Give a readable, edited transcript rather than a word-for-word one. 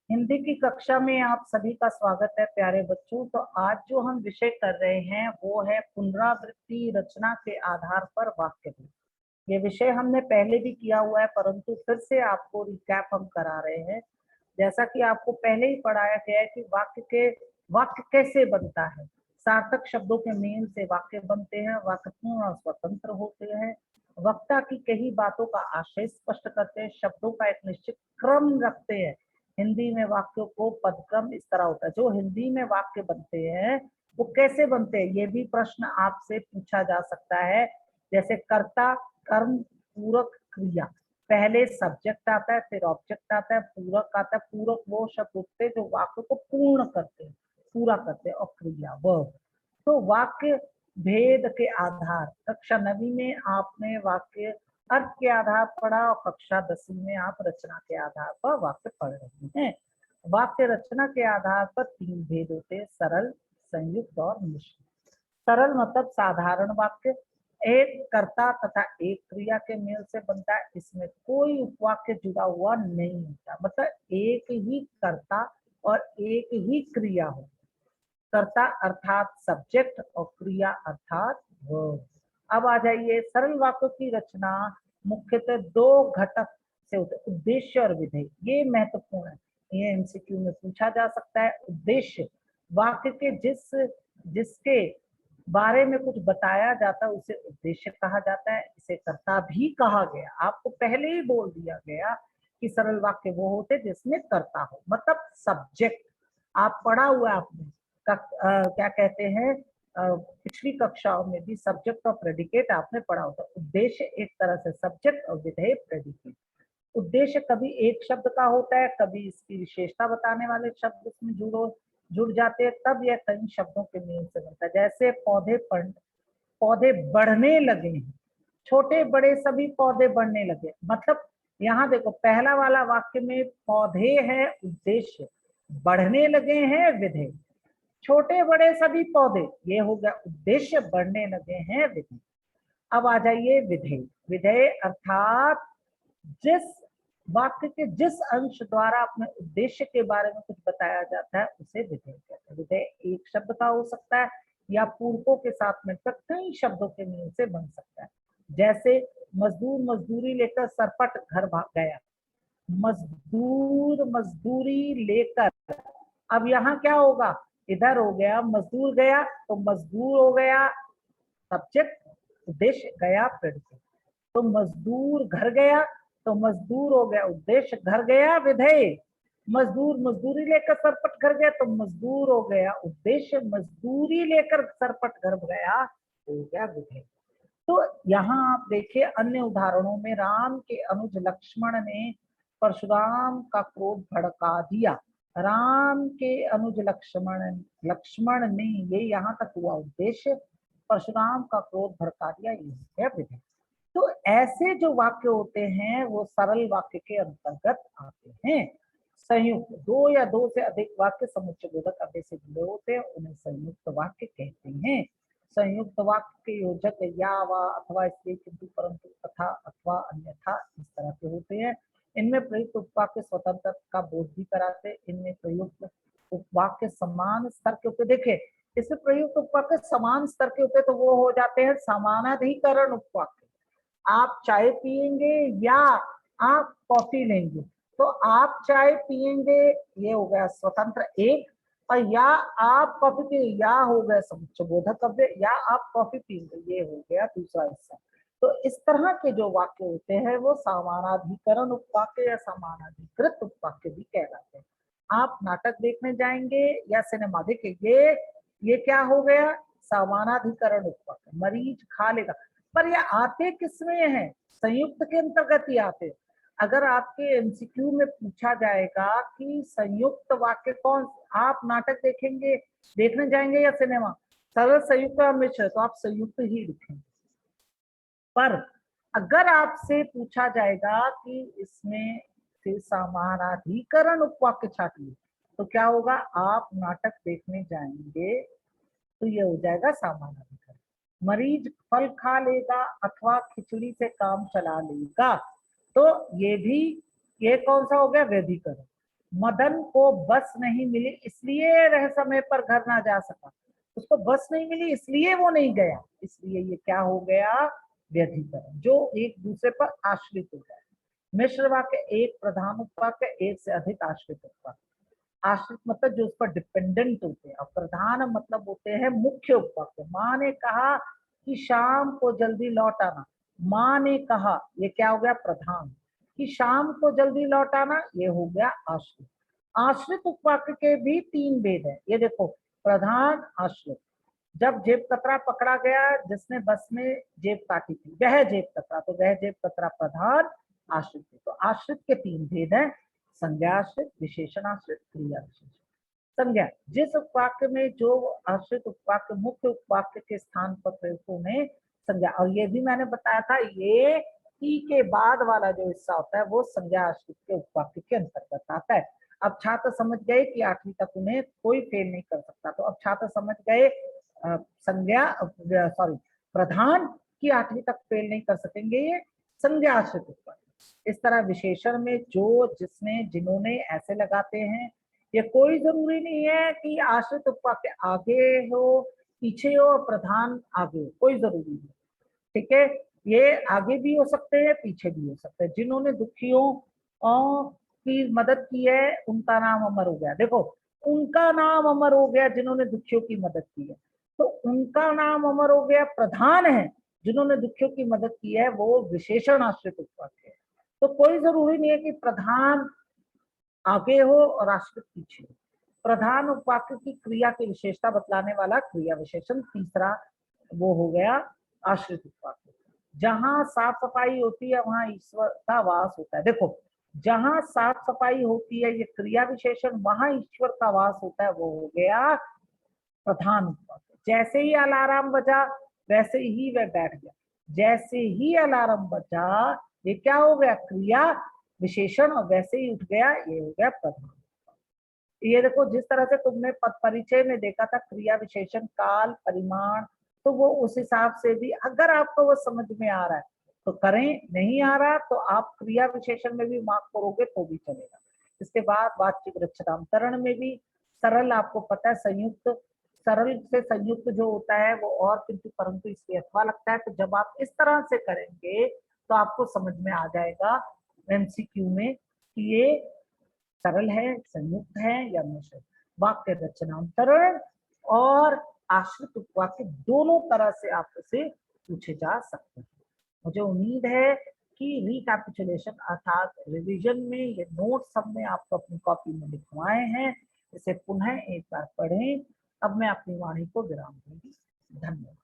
हिंदी की कक्षा में आप सभी का स्वागत है प्यारे बच्चों। तो आज जो हम विषय कर रहे हैं वो है पुनरावृत्ति रचना के आधार पर वाक्य भेद। ये विषय हमने पहले भी किया हुआ है, परंतु फिर से आपको रिकैप हम करा रहे हैं। जैसा कि आपको पहले ही पढ़ाया गया है कि वाक्य कैसे बनता है। सार्थक शब्दों के मेल से वाक्य बनते हैं, वाक्य पूर्ण और स्वतंत्र होते हैं, वक्ता की कही बातों का आशय स्पष्ट करते हैं, शब्दों का एक निश्चित क्रम रखते हैं। हिंदी में वाक्यों को पदक्रम इस तरह होता है। जो हिंदी में वाक्य बनते हैं वो कैसे बनते हैं, ये भी प्रश्न आपसे पूछा जा सकता है। जैसे कर्ता, कर्म, पूरक, क्रिया। पहले सब्जेक्ट आता है, फिर ऑब्जेक्ट आता है, पूरक आता है। पूरक वो शब्द होते हैं जो वाक्य को पूर्ण करते हैं, पूरा करते हैं, और क्रिया वर्ब। तो वाक्य भेद के आधार, कक्षा 9वीं में आपने वाक्य अर्थ के आधार पढ़ा और कक्षा 10वीं में आप रचना के आधार पर वाक्य पढ़ रहे हैं। वाक्य रचना के आधार पर 3 भेद होते हैं: सरल, संयुक्त और मिश्र। सरल मतलब साधारण वाक्य, एक कर्ता तथा एक क्रिया के मेल से बनता है। इसमें कोई उपवाक्य जुड़ा हुआ नहीं होता, मतलब एक ही कर्ता और एक ही क्रिया हो। कर्ता अर्थात सब्जेक्ट और क्रिया अर्थात वर्ब। अब आ जाइए, सरल वाक्यों की रचना मुख्यतः 2 घटक से होते हैं: उद्देश्य और विधेय। ये महत्वपूर्ण है, ये एमसीक्यू में पूछा जा सकता है। उद्देश्य वाक्य के जिसके बारे में कुछ बताया जाता है उसे उद्देश्य कहा जाता है। इसे कर्ता भी कहा गया। आपको पहले ही बोल दिया गया कि सरल वाक्य वो होते जिसमें कर्ता हो, मतलब सब्जेक्ट। आप पढ़ा हुआ आपने क्या कहते हैं, पिछली कक्षाओं में भी सब्जेक्ट और प्रेडिकेट आपने पढ़ा होता। उद्देश्य एक तरह से सब्जेक्ट और विधेय प्रेडिकेट। उद्देश्य कभी एक शब्द का होता है, कभी इसकी विशेषता बताने वाले शब्द इसमें जुड़ जाते हैं, तब यह कई शब्दों के मेल से बनता है। जैसे पौधे बढ़ने लगे हैं, छोटे बड़े सभी पौधे बढ़ने लगे। मतलब यहाँ देखो, पहला वाला वाक्य में पौधे है उद्देश्य, बढ़ने लगे हैं विधेय। छोटे बड़े सभी पौधे, ये हो गया उद्देश्य, बढ़ने लगे हैं विधेय। अब आ जाइए विधेय। विधेय अर्थात जिस वाक्य के जिस अंश द्वारा अपने उद्देश्य के बारे में कुछ बताया जाता है उसे विधेय कहते हैं। विधेय एक शब्द का हो सकता है या पूर्वकों के साथ मिलकर कई शब्दों के मेल से बन सकता है। जैसे मजदूर मजदूरी लेकर सरपट घर भाग गया। मजदूर मजदूरी लेकर, अब यहाँ क्या होगा, इधर हो गया मजदूर गया तो मजदूर हो गया सब्जेक्ट, उद्देश्य गया प्रेडिकेट। तो मजदूर घर गया तो मजदूर हो गया उद्देश्य, घर गया विधेय। मजदूर मजदूरी लेकर सरपट घर गया तो मजदूर हो गया उद्देश्य, मजदूरी लेकर सरपट घर गया हो गया विधेय। तो यहाँ आप देखिए, अन्य उदाहरणों में राम के अनुज लक्ष्मण ने परशुराम का क्रोध भड़का दिया। राम के अनुज लक्ष्मण ने, ये यहाँ तक हुआ उद्देश्य, परशुराम का क्रोध भड़का दिया, ये है विधेय। तो ऐसे जो वाक्य होते हैं वो सरल वाक्य के अंतर्गत आते हैं। संयुक्त, 2 या 2 से अधिक वाक्य समुच्चय बोधक अव्यय से जुड़े होते हैं, उन्हें संयुक्त वाक्य कहते हैं। संयुक्त वाक्य के योजक या वा अथवा इसलिए किंतु परंतु तथा अथवा अन्यथा इस तरह के होते हैं। इनमें प्रयुक्त उपवाक्य स्वतंत्र का बोध भी कराते हैं। इनमें प्रयुक्त उपवाक्य समान स्तर के होते, देखे इसमें प्रयुक्त उपवाक्य समान स्तर के होते तो वो हो जाते हैं समानाधिकरण उपवाक्य। आप चाय पियेंगे या आप कॉफी लेंगे, तो आप चाय पियेंगे ये हो गया स्वतंत्र एक, और या आप कॉफी पिए या हो गया समुच्चय बोधक अव्यय, या आप कॉफी पियेंगे ये हो गया दूसरा हिस्सा। तो इस तरह के जो वाक्य होते हैं वो समानाधिकरण उपवाक्य या समानाधिकृत उपवाक्य भी कहलाते हैं। आप नाटक देखने जाएंगे या सिनेमा देखेंगे, ये क्या हो गया, समानाधिकरण उपवाक्य। मरीज खा लेगा, पर ये आते किसमें है, संयुक्त के अंतर्गत ही आते। अगर आपके एमसीक्यू में पूछा जाएगा कि संयुक्त वाक्य कौन, आप नाटक देखने जाएंगे या सिनेमा, सरल, संयुक्त और मिश्र, तो आप संयुक्त ही लिखेंगे। पर अगर आपसे पूछा जाएगा कि इसमें से समानाधिकरण उपवाक्य छाटिए, तो क्या होगा, आप नाटक देखने जाएंगे तो ये हो जाएगा समानाधिकरण। मरीज फल खा लेगा अथवा खिचड़ी से काम चला लेगा, तो ये कौन सा हो गया, व्यधिकरण। मदन को बस नहीं मिली इसलिए वह समय पर घर ना जा सका। उसको बस नहीं मिली इसलिए वो नहीं गया, इसलिए ये क्या हो गया, व्यधिकरण, जो एक दूसरे पर आश्रित हो गया। मिश्र वाक्य एक प्रधान उपवाक्य, एक से अधिक आश्रित उपवाक्य। आश्रित मतलब जो उस पर डिपेंडेंट होते हैं, और प्रधान मतलब होते हैं मुख्य उपवाक्य। माँ ने कहा कि शाम को जल्दी लौट आना, माँ ने कहा, ये क्या हो गया, प्रधान। कि शाम को जल्दी लौट आना, ये हो गया आश्रित। आश्रित उपवाक्य के भी तीन भेद है, ये देखो, प्रधान आश्रित। जब जेब कतरा पकड़ा गया, जिसने बस में जेब काटी थी, वह जेब कतरा, तो वह जेब कतरा प्रधान आश्रित है। तो आश्रित के तीन भेद हैं, संज्ञाश्रित, विशेषणाश्रित, क्रिया विशेषण। संज्ञा, जिस उपवाक्य में जो आश्रित उपवाक्य मुख्य उपवाक्य के स्थान पर प्रयुक्त होने संज्ञा, और ये भी मैंने बताया था, ये ई के बाद वाला जो हिस्सा होता है वो संज्ञा आश्रित के उपवाक्य के अंतर्गत आता है। अब छात्र समझ गए कि 8वीं तक उन्हें कोई फेल नहीं कर सकता, तो अब छात्र समझ गए संज्ञा, सॉरी, प्रधान की 8वीं तक फेल नहीं कर सकेंगे ये संज्ञा आश्रित उपवाक्य। इस तरह विशेषण में जो, जिसने, जिन्होंने ऐसे लगाते हैं। ये कोई जरूरी नहीं है कि आश्रित उपवाक्य आगे हो, पीछे हो, और प्रधान आगे हो, कोई जरूरी नहीं, ठीक है। ये आगे भी हो सकते हैं, पीछे भी हो सकते हैं। जिन्होंने दुखियों की मदद की है उनका नाम अमर हो गया। देखो, उनका नाम अमर हो गया जिन्होंने दुखियों की मदद की है, तो उनका नाम अमर हो गया, प्रधान है जिन्होंने दुखियों की मदद की है, वो विशेषण आश्रित उपवाक्य है। तो कोई जरूरी नहीं है कि प्रधान आगे हो और आश्रित पीछे हो। प्रधान उपवाक्य की क्रिया की विशेषता बतलाने वाला क्रिया विशेषण तीसरा वो हो गया आश्रित उपवाक्य। जहां साफ सफाई होती है वहां ईश्वर का वास होता है। देखो, जहां साफ सफाई होती है, ये क्रिया विशेषण, वहां ईश्वर का वास होता है, वो हो गया प्रधान उपवाक्य। जैसे ही अलार्म बजा वैसे ही वह बैठ गया, जैसे ही अलार्म बजा, ये क्या हो गया, क्रिया विशेषण, और वैसे ही उठ गया, ये हो गया प्रधान। ये देखो, जिस तरह से तुमने पद परिचय में देखा था क्रिया विशेषण, काल, परिमाण, तो वो उस हिसाब से भी अगर आपको वो समझ में आ रहा है तो करें, नहीं आ रहा तो आप क्रिया विशेषण में भी मार्क करोगे तो भी चलेगा। इसके बाद वाच्यिक रचनांतरण में भी सरल, आपको पता है संयुक्त, सरल से संयुक्त जो होता है वो और किंतु परंतु इसलिए अथवा लगता है। तो जब आप इस तरह से करेंगे तो आपको समझ में आ जाएगा एमसीक्यू में कि ये सरल है, संयुक्त है या मिश्रित। वाक्य रचनांतरण और आश्रित उपवाक्य दोनों तरह से आपसे पूछे जा सकते हैं। मुझे उम्मीद है कि रिकैपिचुलेशन अर्थात रिवीजन में ये नोट्स हमने आपको अपनी कॉपी में लिखवाए हैं, इसे पुनः एक बार पढ़ें। अब मैं अपनी वाणी को विराम दूंगी। धन्यवाद।